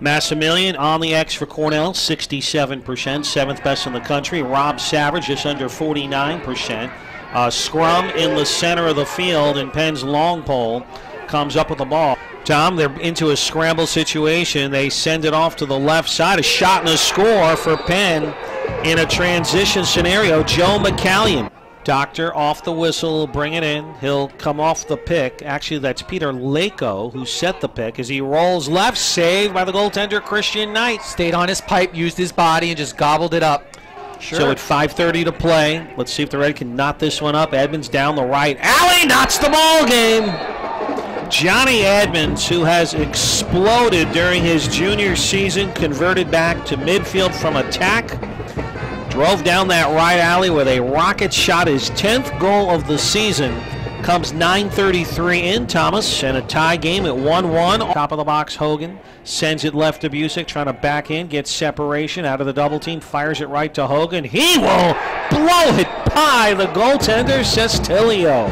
Massimilian on the X for Cornell, 67%, seventh best in the country. Rob Savage just under 49%. Scrum in the center of the field, and Penn's long pole comes up with the ball. Tom, they're into a scramble situation. They send it off to the left side. A shot and a score for Penn in a transition scenario. Joe McCallion. Doctor off the whistle, bring it in. He'll come off the pick. Actually, that's Peter Lako who set the pick as he rolls left. Saved by the goaltender, Christian Knight. Stayed on his pipe, used his body, and just gobbled it up. Sure. So at 5:30 to play, let's see if the Red can knot this one up. Edmonds down the right alley, knots the ball game. Johnny Edmonds, who has exploded during his junior season, converted back to midfield from attack. Drove down that right alley with a rocket shot, his 10th goal of the season. Comes 9:33 in, Thomas, and a tie game at 1-1. Top of the box, Hogan sends it left to Busick, trying to back in, gets separation out of the double team, fires it right to Hogan. He will blow it by the goaltender, Cestilio.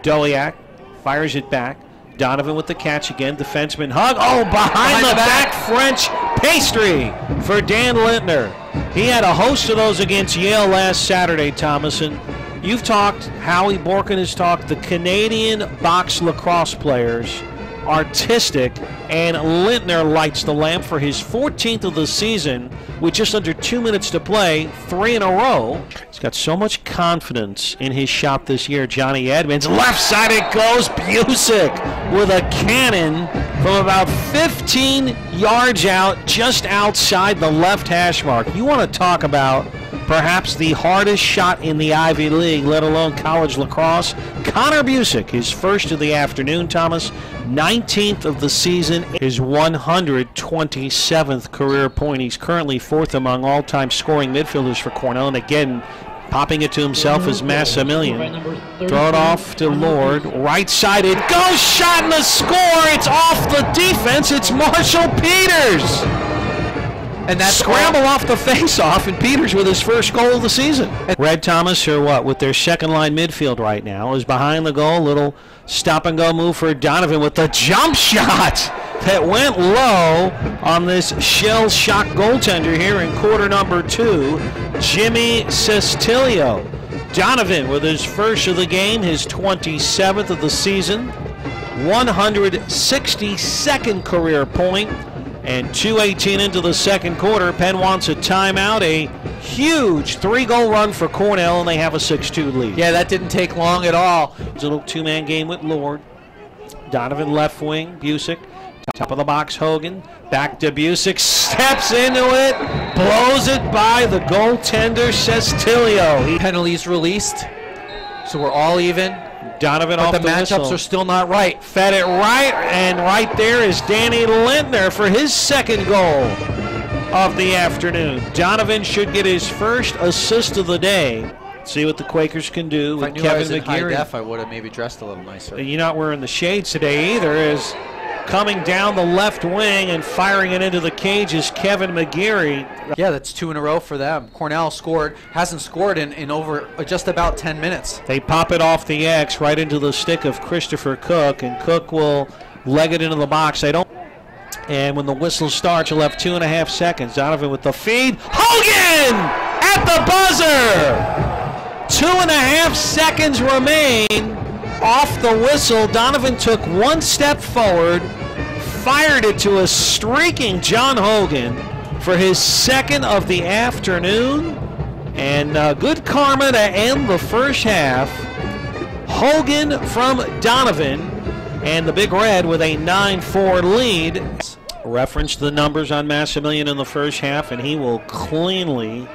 Doliak fires it back. Donovan with the catch again, defenseman hug. Oh, behind the back French pastry for Dan Lintner. He had a host of those against Yale last Saturday, Thomason. You've talked, Howie Borkin has talked, the Canadian box lacrosse players, artistic, and Lintner lights the lamp for his 14th of the season with just under 2 minutes to play, 3 in a row. He's got so much confidence in his shot this year, Johnny Edmonds. Left side it goes, Busick with a cannon from about 15 yards out, just outside the left hash mark. You want to talk about perhaps the hardest shot in the Ivy League, let alone college lacrosse. Connor Busick, his first of the afternoon, Thomas, 19th of the season, his 127th career point. He's currently fourth among all-time scoring midfielders for Cornell, and again, popping it to himself is Massimilian. Throw it off to Lord. Right side it goes, shot and a score. It's off the defense. It's Marshall Peters. And that scramble off the face-off, and Peters with his first goal of the season. Red Thomas, or what, with their second-line midfield right now, is behind the goal. Little stop-and-go move for Donovan with the jump shot that went low on this shell-shock goaltender here in quarter number 2, Jimmy Cestilio. Donovan with his first of the game, his 27th of the season, 162nd career point. And 2:18 into the second quarter, Penn wants a timeout. A huge 3-goal run for Cornell, and they have a 6-2 lead. Yeah, that didn't take long at all. It's a little two-man game with Lord. Donovan left wing, Busick. Top of the box, Hogan. Back to Busick, steps into it, blows it by the goaltender, Cestilio. Penalties released, so we're all even. Donovan but off the matchups whistle. Are still not right. Fed it right, and right there is Danny Lintner for his second goal of the afternoon. Donovan should get his first assist of the day. See what the Quakers can do with Kevin McGeary. If I knew I was in high def, I would have maybe dressed a little nicer. You're not wearing the shades today either. Is coming down the left wing and firing it into the cage is Kevin McGeary. Yeah, that's 2 in a row for them. Cornell hasn't scored in over just about 10 minutes. They pop it off the X right into the stick of Christopher Cook, and Cook will leg it into the box. They don't. And when the whistle starts, you'll have 2.5 seconds. Donovan with the feed. Hogan at the buzzer! 2.5 seconds remain. Off the whistle, Donovan took 1 step forward, fired it to a streaking John Hogan for his second of the afternoon, and good karma to end the first half. Hogan from Donovan, and the Big Red with a 9-4 lead. Reference the numbers on Massimilian in the first half, and he will cleanly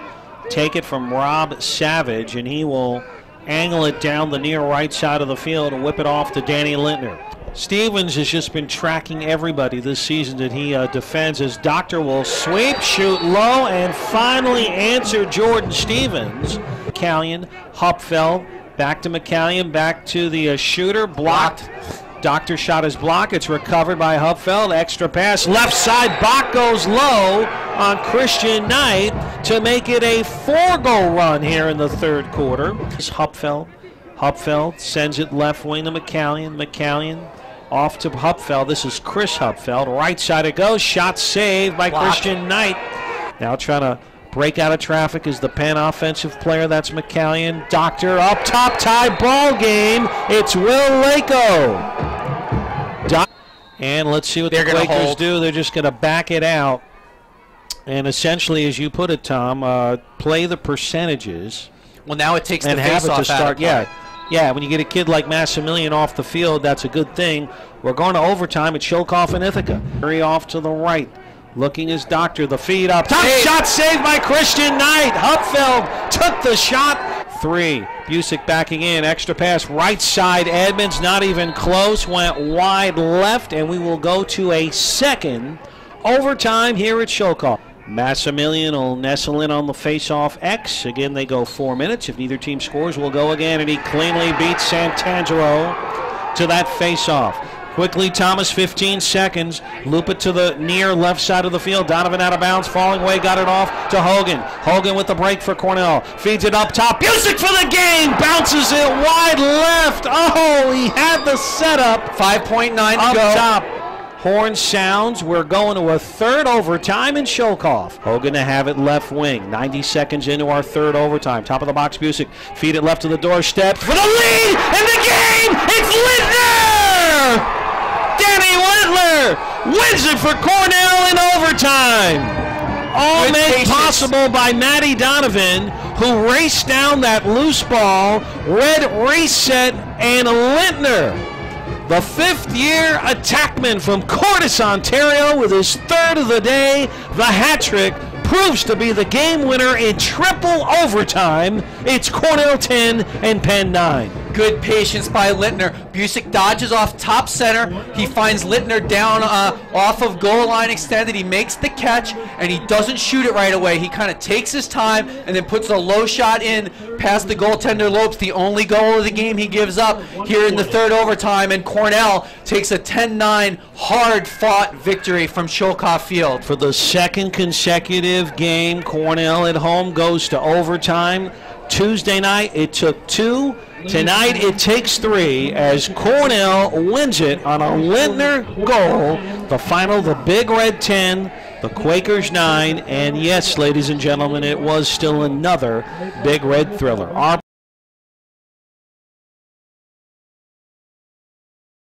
take it from Rob Savage, and he will angle it down the near right side of the field and whip it off to Danny Lintner. Stevens has just been tracking everybody this season that he defends. His Doctor will sweep, shoot low, and finally answer Jordan Stevens. McCallion, Hupfeld, back to McCallion, back to the shooter, blocked. Doctor shot his block. It's recovered by Hupfeld. Extra pass. Left side. Bach goes low on Christian Knight to make it a 4-goal run here in the third quarter. Hupfeld. Hupfeld sends it left wing to McCallion. McCallion Off to Hupfeld. This is Chris Hupfeld. Right side it goes. Shot saved by Christian Knight. Now trying to break out of traffic is the Penn offensive player. That's McCallion. Doctor up top, tie ball game. It's Will Lako. And let's see what the Quakers do. They're just going to back it out. And essentially, as you put it, Tom, play the percentages. Well, now it takes the and have it to face-off out start. of play. Yeah, when you get a kid like Massimilian off the field, that's a good thing. We're going to overtime at Schoellkopf and Ithaca. Hurry off to the right. Looking is Doctor. The feed up. Top shot saved by Christian Knight. Hupfeld took the shot. 3. Busick backing in. Extra pass. Right side. Edmonds not even close. Went wide left. And we will go to a second overtime here at Schoellkopf. Massimilian will nestle in on the face-off X. Again, they go 4 minutes. If neither team scores, we'll go again. And he cleanly beats Santangelo to that face-off. Quickly, Thomas, 15 seconds. Loop it to the near left side of the field. Donovan out of bounds, falling away, got it off to Hogan. Hogan with the break for Cornell. Feeds it up top. Busick for the game. Bounces it wide left. Oh, he had the setup. 5.9 to up go. Top. Horn sounds. We're going to a third overtime in Schoellkopf. Hogan to have it left wing. 90 seconds into our third overtime. Top of the box, Busick. Feed it left to the doorstep for the lead in the game. It's Lintner! Danny Lintner wins it for Cornell in overtime. All made possible by Matty Donovan, who raced down that loose ball, red reset, and Lintner, the fifth-year attackman from Cordis, Ontario, with his third of the day, the hat trick, proves to be the game winner in triple overtime. It's Cornell 10 and Penn 9. Good patience by Lintner. Busick dodges off top center. He finds Lintner down off of goal line extended. He makes the catch, and he doesn't shoot it right away. He kind of takes his time and then puts a low shot in past the goaltender Lopes. The only goal of the game he gives up here in the third overtime, and Cornell takes a 10-9 hard-fought victory from Schoellkopf Field. For the second consecutive game, Cornell at home goes to overtime. Tuesday night, it took 2. Tonight, it takes 3 as Cornell wins it on a Lintner goal. The final, the Big Red 10, the Quakers 9, and yes, ladies and gentlemen, it was still another Big Red thriller.